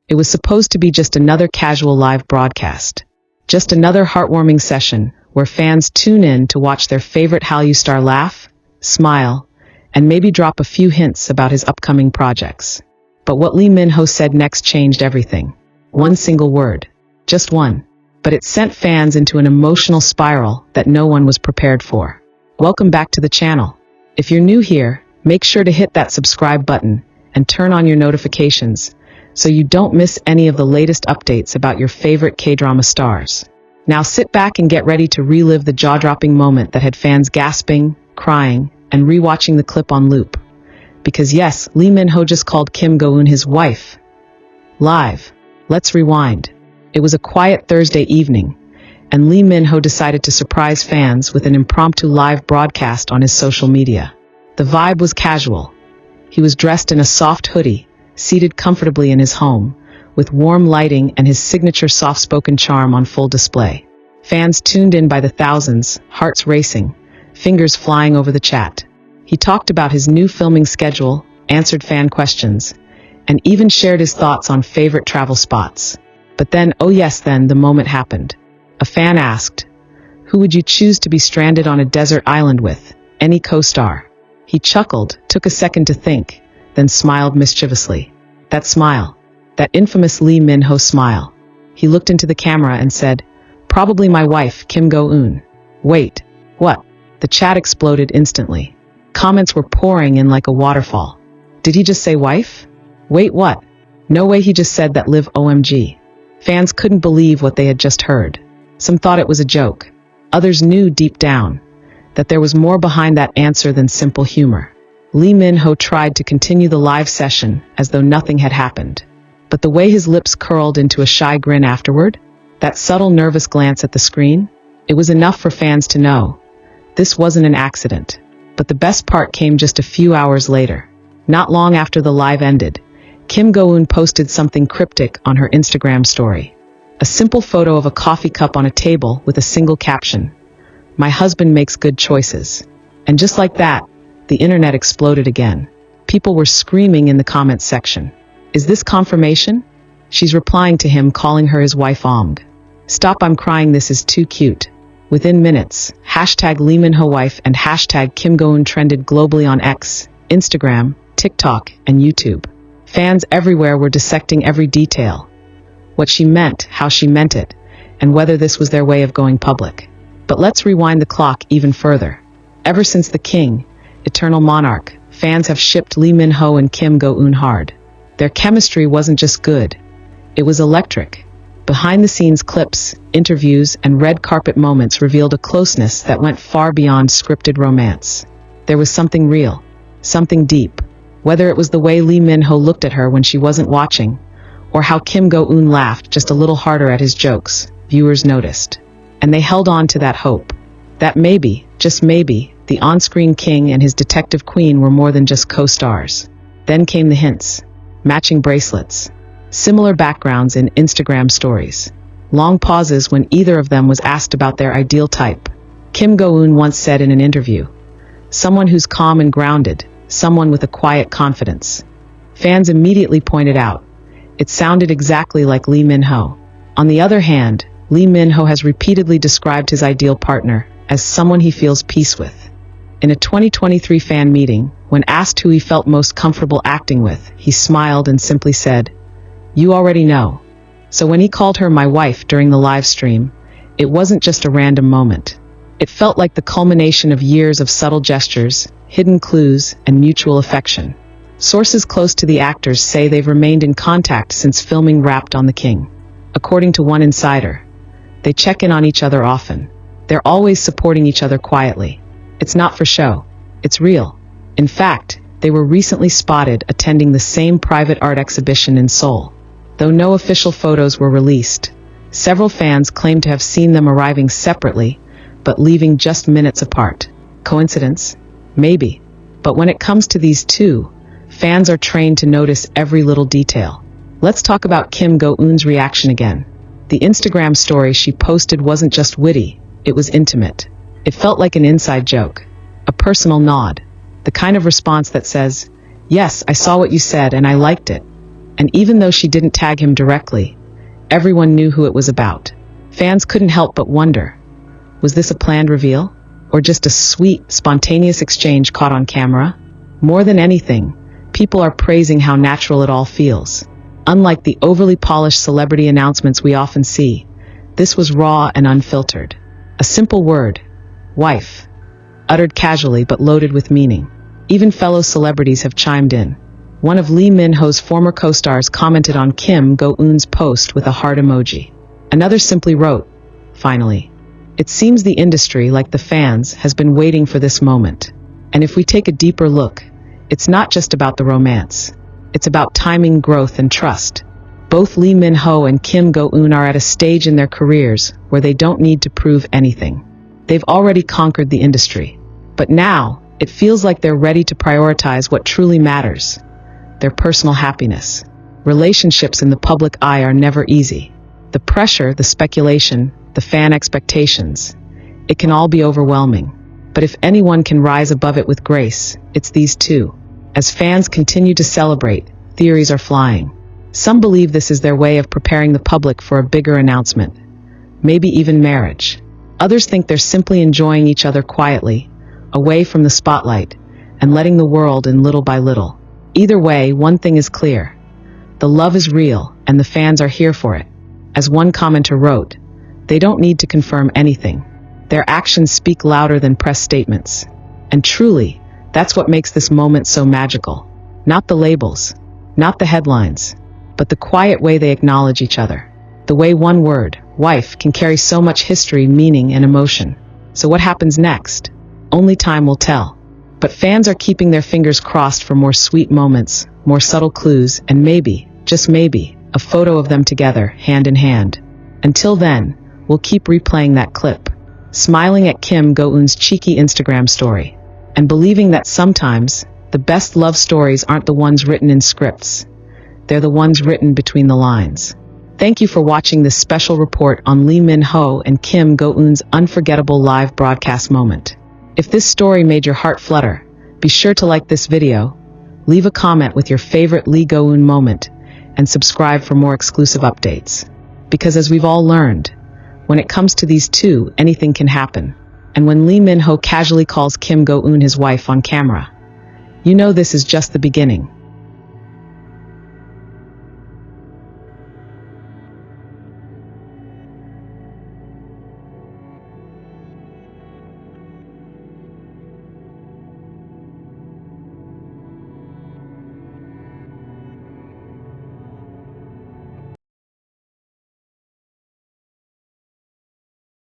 It was supposed to be just another casual live broadcast. Just another heartwarming session where fans tune in to watch their favorite Hallyu star laugh, smile, and maybe drop a few hints about his upcoming projects. But what Lee Min-ho said next changed everything. One single word. Just one. But it sent fans into an emotional spiral that no one was prepared for. Welcome back to the channel. If you're new here, make sure to hit that subscribe button and turn on your notifications so you don't miss any of the latest updates about your favorite K-drama stars. Now sit back and get ready to relive the jaw-dropping moment that had fans gasping, crying, and rewatching the clip on loop. Because yes, Lee Min-ho just called Kim Go-eun his wife. Live. Let's rewind. It was a quiet Thursday evening, and Lee Min-ho decided to surprise fans with an impromptu live broadcast on his social media. The vibe was casual. He was dressed in a soft hoodie, seated comfortably in his home, with warm lighting and his signature soft-spoken charm on full display. Fans tuned in by the thousands, hearts racing, fingers flying over the chat. He talked about his new filming schedule, answered fan questions, and even shared his thoughts on favorite travel spots. But then, oh yes, then the moment happened. A fan asked, "Who would you choose to be stranded on a desert island with? Any co-star?" He chuckled, took a second to think, then smiled mischievously. That smile. That infamous Lee Min-ho smile. He looked into the camera and said, "Probably my wife, Kim Go-eun." Wait, what? The chat exploded instantly. Comments were pouring in like a waterfall. Did he just say wife? Wait, what? No way, he just said that live OMG. Fans couldn't believe what they had just heard. Some thought it was a joke. Others knew deep down that there was more behind that answer than simple humor. Lee Min-ho tried to continue the live session as though nothing had happened. But the way his lips curled into a shy grin afterward, that subtle nervous glance at the screen, it was enough for fans to know this wasn't an accident. But the best part came just a few hours later. Not long after the live ended, Kim Go-eun posted something cryptic on her Instagram story. A simple photo of a coffee cup on a table with a single caption, "My husband makes good choices." And just like that, the internet exploded again. People were screaming in the comments section. Is this confirmation? She's replying to him, calling her his wife Omg. Stop, I'm crying, this is too cute. Within minutes, hashtag Lee Min-ho wife and hashtag Kim Go-eun trended globally on X, Instagram, TikTok, and YouTube. Fans everywhere were dissecting every detail. What she meant, how she meant it, and whether this was their way of going public. But let's rewind the clock even further. Ever since the king, eternal monarch, fans have shipped Lee Min-ho and Kim Go-eun hard. Their chemistry wasn't just good. It was electric. Behind-the-scenes clips, interviews, and red carpet moments revealed a closeness that went far beyond scripted romance. There was something real, something deep. Whether it was the way Lee Min-ho looked at her when she wasn't watching, or how Kim Go-eun laughed just a little harder at his jokes, viewers noticed. And they held on to that hope. That maybe, just maybe, the on-screen king and his detective queen were more than just co-stars. Then came the hints. Matching bracelets. Similar backgrounds in Instagram stories. Long pauses when either of them was asked about their ideal type. Kim Go-eun once said in an interview, "Someone who's calm and grounded, someone with a quiet confidence." Fans immediately pointed out, it sounded exactly like Lee Min-ho. On the other hand, Lee Min-ho has repeatedly described his ideal partner as someone he feels peace with. In a 2023 fan meeting, when asked who he felt most comfortable acting with, he smiled and simply said, "You already know." So when he called her my wife during the live stream, it wasn't just a random moment. It felt like the culmination of years of subtle gestures, hidden clues, and mutual affection. Sources close to the actors say they've remained in contact since filming wrapped on The King. According to one insider, they check in on each other often. They're always supporting each other quietly. It's not for show. It's real. In fact, they were recently spotted attending the same private art exhibition in Seoul. Though no official photos were released, several fans claim to have seen them arriving separately, but leaving just minutes apart. Coincidence? Maybe. But when it comes to these two, fans are trained to notice every little detail. Let's talk about Kim Go-eun's reaction again. The Instagram story she posted wasn't just witty, it was intimate. It felt like an inside joke, a personal nod, the kind of response that says, "Yes, I saw what you said and I liked it." And even though she didn't tag him directly, everyone knew who it was about. Fans couldn't help but wonder, was this a planned reveal? Or just a sweet, spontaneous exchange caught on camera? More than anything, people are praising how natural it all feels. Unlike the overly polished celebrity announcements we often see, this was raw and unfiltered. A simple word, wife, uttered casually but loaded with meaning. Even fellow celebrities have chimed in. One of Lee Min-ho's former co-stars commented on Kim Go-eun's post with a heart emoji. Another simply wrote, "Finally." It seems the industry, like the fans, has been waiting for this moment. And if we take a deeper look, it's not just about the romance. It's about timing, growth, and trust. Both Lee Min-ho and Kim Go-eun are at a stage in their careers where they don't need to prove anything. They've already conquered the industry. But now, it feels like they're ready to prioritize what truly matters: their personal happiness. Relationships in the public eye are never easy. The pressure, the speculation, the fan expectations, it can all be overwhelming. But if anyone can rise above it with grace, it's these two. As fans continue to celebrate, theories are flying. Some believe this is their way of preparing the public for a bigger announcement, maybe even marriage. Others think they're simply enjoying each other quietly, away from the spotlight, and letting the world in little by little. Either way, one thing is clear. The love is real, and the fans are here for it. As one commenter wrote, they don't need to confirm anything. Their actions speak louder than press statements. And truly, that's what makes this moment so magical. Not the labels, not the headlines, but the quiet way they acknowledge each other. The way one word, wife, can carry so much history, meaning, and emotion. So what happens next? Only time will tell. But fans are keeping their fingers crossed for more sweet moments, more subtle clues, and maybe, just maybe, a photo of them together, hand in hand. Until then, we'll keep replaying that clip, smiling at Kim Go-eun's cheeky Instagram story, and believing that sometimes, the best love stories aren't the ones written in scripts. They're the ones written between the lines. Thank you for watching this special report on Lee Min-ho and Kim Go-eun's unforgettable live broadcast moment. If this story made your heart flutter, be sure to like this video, leave a comment with your favorite Lee Go-eun moment, and subscribe for more exclusive updates. Because as we've all learned, when it comes to these two, anything can happen. And when Lee Min-ho casually calls Kim Go-eun his wife on camera, you know this is just the beginning.